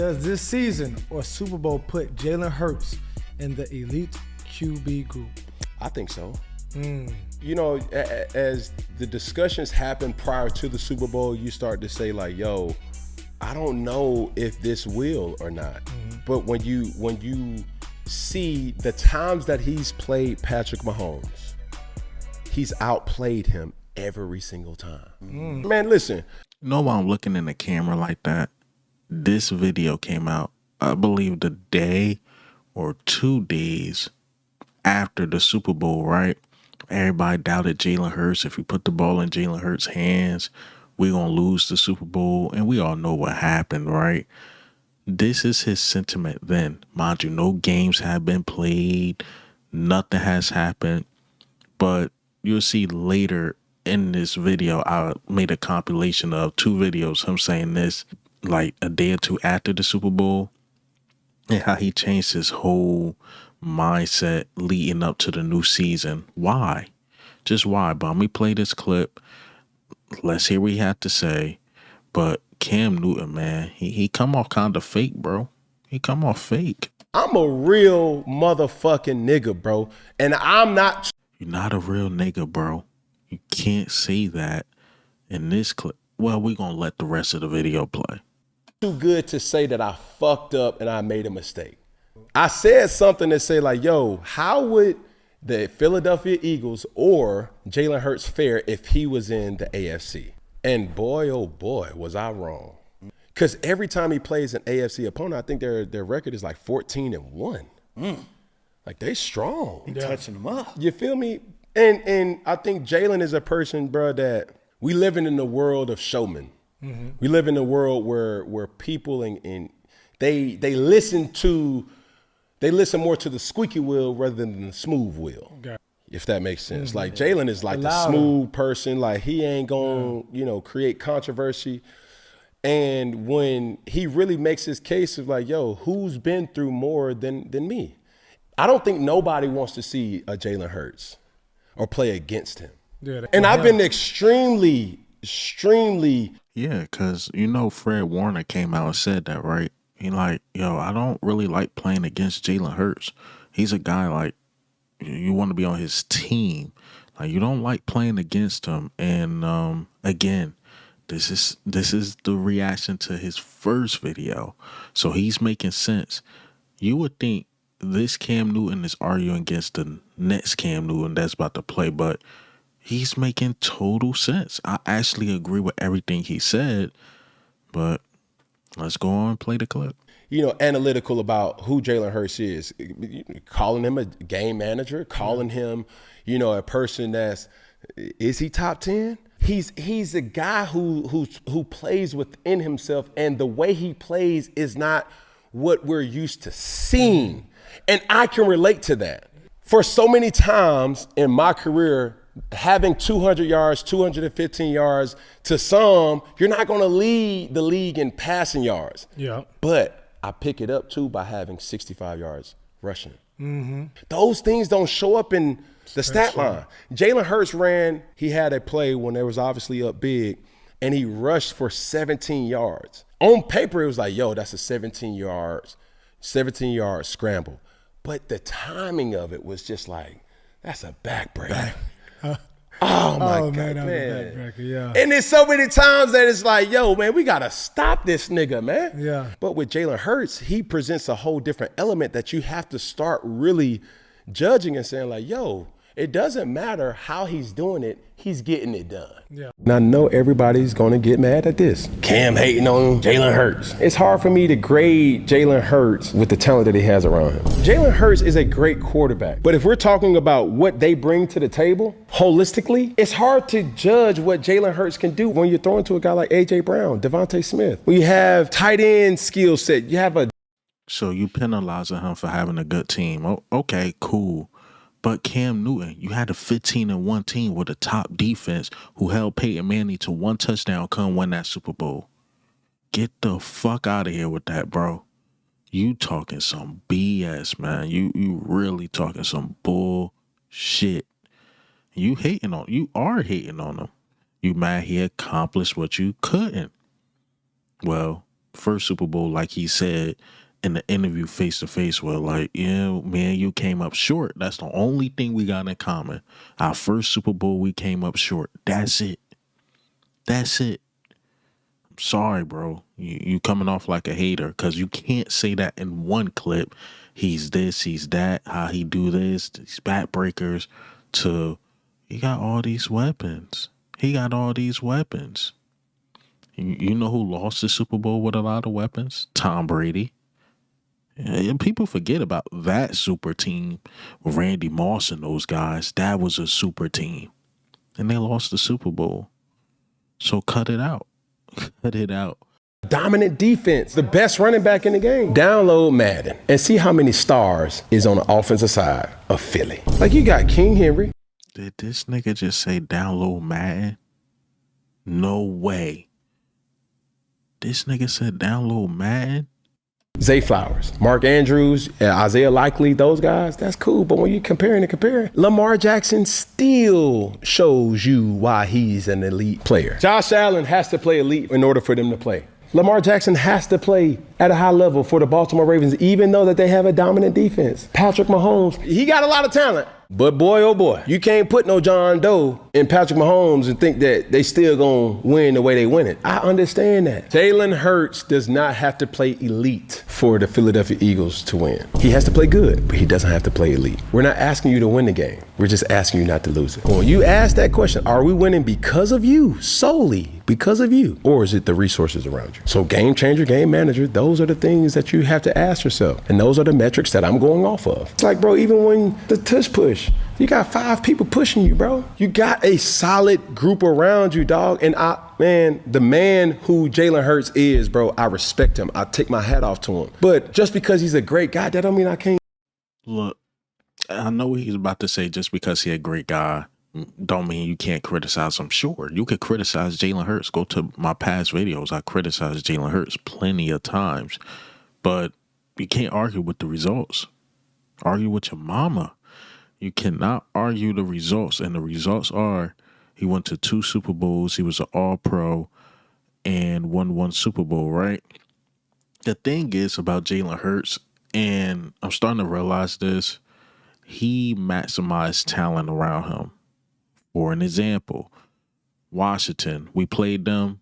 Does this season or Super Bowl put Jalen Hurts in the elite QB group? I think so. You know, as the discussions happen prior to the Super Bowl, you start to say like, yo, I don't know if this will or not. But when you see the times that he's played Patrick Mahomes, he's outplayed him every single time. Man, listen. You know why I'm looking in the camera like that? This video came out, I believe, the day or 2 days after the Super Bowl, right? Everybody doubted Jalen Hurts. If we put the ball in Jalen Hurts' hands, we're going to lose the Super Bowl. And we all know what happened, right? This is his sentiment then. Mind you, no games have been played. Nothing has happened. But you'll see later in this video, I made a compilation of 2 videos, him saying this like a day or 2 after the Super Bowl, and how he changed his whole mindset leading up to the new season. Why? Just why? But let me play this clip. Let's hear what he had to say. But Cam Newton, man, he come off kind of fake, bro. He come off fake. I'm a real motherfucking nigga, bro. And I'm not. You're not a real nigga, bro. You can't say that in this clip. Well, we're going to let the rest of the video play. Too good to say that I fucked up and I made a mistake. I said something that say like, yo, how would the Philadelphia Eagles or Jalen Hurts fare if he was in the AFC? And boy, oh boy, was I wrong. Because every time he plays an AFC opponent, I think their record is like 14-1. Like, they strong. He touching them up. You feel me? And I think Jalen is a person, bro, that we living in the world of showmen. We live in a world where people and they listen more to the squeaky wheel rather than the smooth wheel. Okay. If that makes sense. Like, Jalen is like the smooth person. Like, he ain't gonna, create controversy. And when he really makes his case of like, yo, who's been through more than me? I don't think nobody wants to see a Jalen Hurts or play against him. Yeah, and I've been extremely. Yeah, because, Fred Warner came out and said that, right? He like, yo, I don't really like playing against Jalen Hurts. He's a guy like, you want to be on his team. Like, you don't like playing against him. And again, this is the reaction to his first video. So he's making sense. You would think this Cam Newton is arguing against the next Cam Newton that's about to play, but he's making total sense. I actually agree with everything he said, but let's go on and play the clip. Analytical about who Jalen Hurts is, calling him a game manager, calling him, a person is he top 10? He's a guy who plays within himself, and the way he plays is not what we're used to seeing. And I can relate to that. For so many times in my career, having 200 yards, 215 yards, to some, you're not going to lead the league in passing yards. Yeah. But I pick it up, too, by having 65 yards rushing. Those things don't show up in the stat line. Jalen Hurts he had a play when they was obviously up big, and he rushed for 17 yards. On paper, it was like, yo, that's a 17 yard scramble. But the timing of it was just like, that's a backbreaker. Oh my God, man. Yeah. And there's so many times that it's like, yo, man, we got to stop this nigga, man. Yeah. But with Jalen Hurts, he presents a whole different element that you have to start really judging and saying like, yo, it doesn't matter how he's doing it, he's getting it done. Yeah. Now, I know everybody's going to get mad at this. Cam hating on Jalen Hurts. It's hard for me to grade Jalen Hurts with the talent that he has around him. Jalen Hurts is a great quarterback. But if we're talking about what they bring to the table holistically, it's hard to judge what Jalen Hurts can do when you're throwing to a guy like A.J. Brown, Devontae Smith. When you have tight end skill set, you have a... So you penalizing him for having a good team. Oh, okay, cool. But Cam Newton, you had a 15-1 team with a top defense who held Peyton Manning to 1 touchdown, come win that Super Bowl. Get the fuck out of here with that, bro. You talking some BS, man. You really talking some bullshit. You are hating on him. You mad he accomplished what you couldn't. Well, First Super Bowl, like he said in the interview face to face, were like, yeah, man, you came up short. That's the only thing we got in common. Our first Super Bowl, we came up short. That's it. That's it. I'm sorry, bro. You coming off like a hater because you can't say that in one clip. He's this, he's that, how he do this, these backbreakers, to he got all these weapons. He got all these weapons. You know who lost the Super Bowl with a lot of weapons? Tom Brady. And people forget about that super team with Randy Moss and those guys. That was a super team. And they lost the Super Bowl. So cut it out. Cut it out. Dominant defense, the best running back in the game. Download Madden and see how many stars is on the offensive side of Philly. Like, you got King Henry. Did this nigga just say download Madden? No way. This nigga said download Madden? Zay Flowers, Mark Andrews, Isaiah Likely, those guys, that's cool. But when you're comparing, Lamar Jackson still shows you why he's an elite player. Josh Allen has to play elite in order for them to play. Lamar Jackson has to play at a high level for the Baltimore Ravens, even though that they have a dominant defense. Patrick Mahomes, he got a lot of talent. But boy, oh boy, you can't put no John Doe in Patrick Mahomes and think that they still gonna win the way they win it. I understand that. Jalen Hurts does not have to play elite for the Philadelphia Eagles to win. He has to play good, but he doesn't have to play elite. We're not asking you to win the game. We're just asking you not to lose it. When you ask that question, are we winning because of you, solely because of you, or is it the resources around you? So game changer, game manager, those are the things that you have to ask yourself. And those are the metrics that I'm going off of. It's like, bro, even when the tush push, you got 5 people pushing you, bro. You got a solid group around you, dog. And the man who Jalen Hurts is, bro, I respect him. I take my hat off to him. But just because he's a great guy, that don't mean I can't. Look, I know what he's about to say. Just because he's a great guy don't mean you can't criticize him. Sure, you could criticize Jalen Hurts. Go to my past videos. I criticized Jalen Hurts plenty of times. But you can't argue with the results. Argue with your mama. You cannot argue the results. And the results are he went to 2 Super Bowls. He was an All-Pro and won 1 Super Bowl, right? The thing is about Jalen Hurts, and I'm starting to realize this, he maximized talent around him. For an example, Washington, we played them,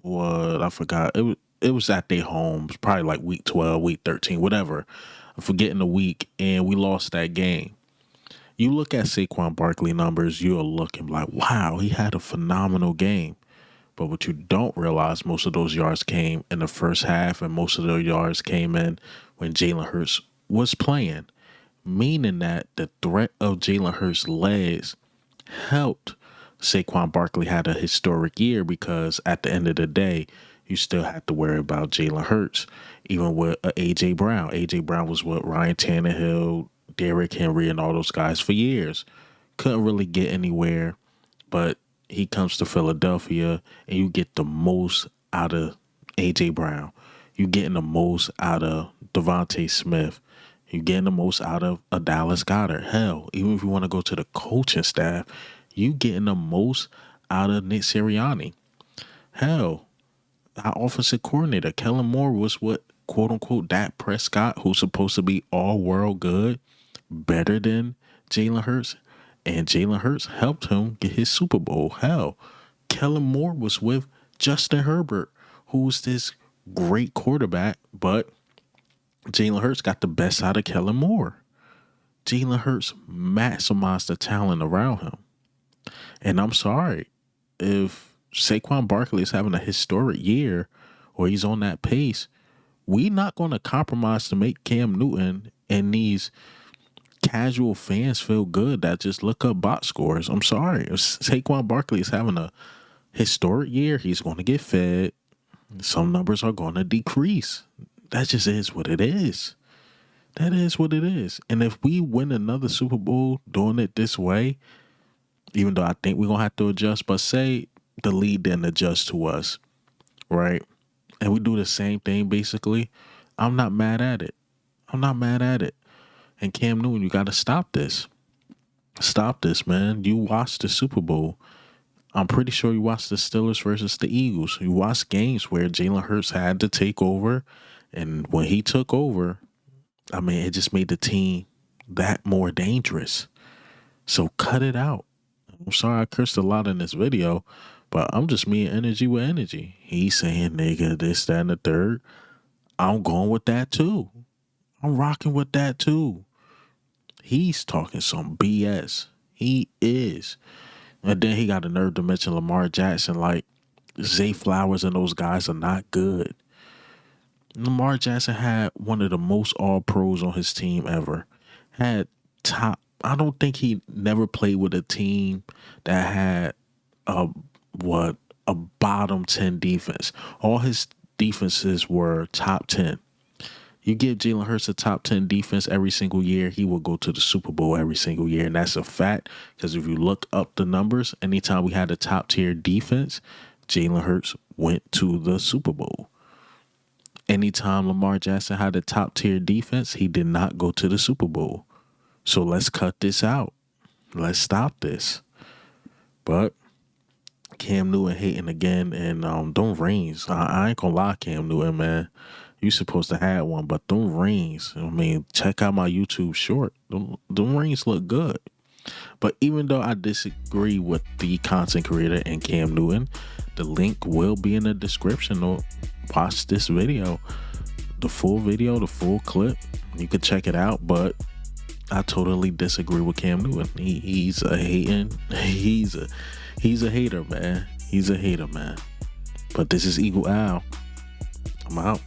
I forgot. It was at their homes, probably like week 12, week 13, whatever. I'm forgetting the week, and we lost that game. You look at Saquon Barkley numbers, you're looking like, wow, he had a phenomenal game. But what you don't realize, most of those yards came in the first half, and most of those yards came in when Jalen Hurts was playing, meaning that the threat of Jalen Hurts' legs helped Saquon Barkley had a historic year, because at the end of the day, you still have to worry about Jalen Hurts, even with A.J. Brown. A.J. Brown was with Ryan Tannehill, Derrick Henry, and all those guys for years. Couldn't really get anywhere, but he comes to Philadelphia, and you get the most out of A.J. Brown. You getting the most out of Devontae Smith. You getting the most out of a Dallas Goedert. Hell, even if you want to go to the coaching staff, you getting the most out of Nick Sirianni. Hell, our offensive coordinator, Kellen Moore, was what, quote unquote, Dak Prescott, who's supposed to be all world good, better than Jalen Hurts. And Jalen Hurts helped him get his Super Bowl. Hell, Kellen Moore was with Justin Herbert, who's this great quarterback, but Jalen Hurts got the best out of Kellen Moore. Jalen Hurts maximized the talent around him. And I'm sorry, if Saquon Barkley is having a historic year or he's on that pace, we not going to compromise to make Cam Newton and these casual fans feel good that just look up box scores. I'm sorry. If Saquon Barkley is having a historic year, he's going to get fed. Some numbers are going to decrease. That just is what it is. That is what it is. And if we win another Super Bowl doing it this way, even though I think we're going to have to adjust, but say the league didn't adjust to us, right? And we do the same thing basically, I'm not mad at it. I'm not mad at it. And Cam Newton, you got to stop this. Stop this, man. You watched the Super Bowl. I'm pretty sure you watched the Steelers versus the Eagles. You watched games where Jalen Hurts had to take over. And when he took over, I mean, it just made the team that more dangerous. So cut it out. I'm sorry I cursed a lot in this video, but I'm just meeting energy with energy. He's saying nigga, this, that, and the third. I'm going with that too. I'm rocking with that too. He's talking some BS. He is. And then he got the nerve to mention Lamar Jackson like Zay Flowers and those guys are not good. Lamar Jackson had one of the most all pros on his team ever. Had top, I don't think he never played with a team that had a bottom 10 defense. All his defenses were top 10. You give Jalen Hurts a top 10 defense every single year, he will go to the Super Bowl every single year. And that's a fact, because if you look up the numbers, anytime we had a top tier defense, Jalen Hurts went to the Super Bowl. Anytime Lamar Jackson had a top tier defense, he did not go to the Super Bowl. So let's cut this out. Let's stop this. But Cam Newton hating again, and them rings. I ain't gonna lie, Cam Newton, man. You supposed to have one, but them rings, I mean, check out my YouTube short. Them rings look good. But even though I disagree with the content creator and Cam Newton, the link will be in the description. Or watch this video, the full clip. You can check it out. But I totally disagree with Cam Newton. He's a hater, man. He's a hater, man. But this is Eagle Al. I'm out.